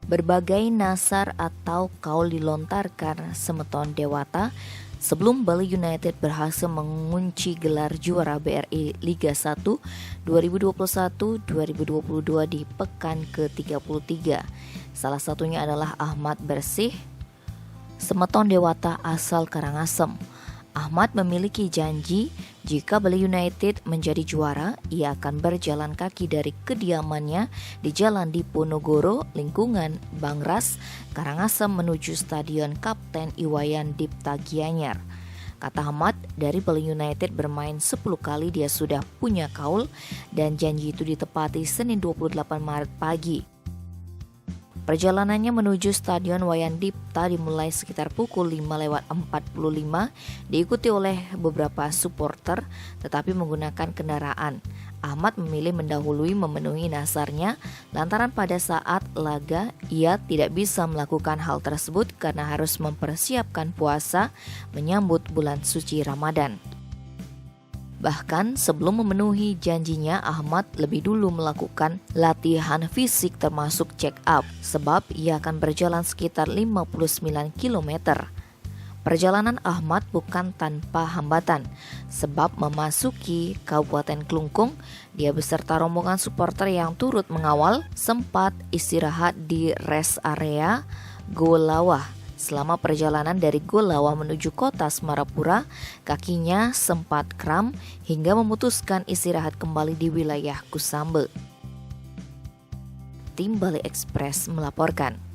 Berbagai nasar atau kaul dilontarkan Semeton Dewata sebelum Bali United berhasil mengunci gelar juara BRI Liga 1 2021-2022 di pekan ke-33. Salah satunya adalah Ahmad Bersih, Semeton Dewata asal Karangasem. Ahmad memiliki janji jika Bali United menjadi juara, ia akan berjalan kaki dari kediamannya di Jalan Diponegoro, lingkungan Bangras, Karangasem menuju Stadion Kapten Iwayan Dipta Gianyar. Kata Ahmad, dari Bali United bermain 10 kali dia sudah punya kaul dan janji itu ditepati Senin 28 Maret pagi. Perjalanannya menuju Stadion Wayan Dipta dimulai sekitar pukul 5:45, diikuti oleh beberapa supporter tetapi menggunakan kendaraan. Ahmad memilih mendahului memenuhi nasarnya lantaran pada saat laga ia tidak bisa melakukan hal tersebut karena harus mempersiapkan puasa menyambut bulan suci Ramadan. Bahkan sebelum memenuhi janjinya, Ahmad lebih dulu melakukan latihan fisik termasuk check up sebab ia akan berjalan sekitar 59 km. Perjalanan Ahmad bukan tanpa hambatan sebab memasuki Kabupaten Klungkung, dia beserta rombongan supporter yang turut mengawal sempat istirahat di rest area Golawah. Selama perjalanan dari Golawah menuju kota Semarapura, kakinya sempat kram hingga memutuskan istirahat kembali di wilayah Kusambe. Tim Bali Express melaporkan.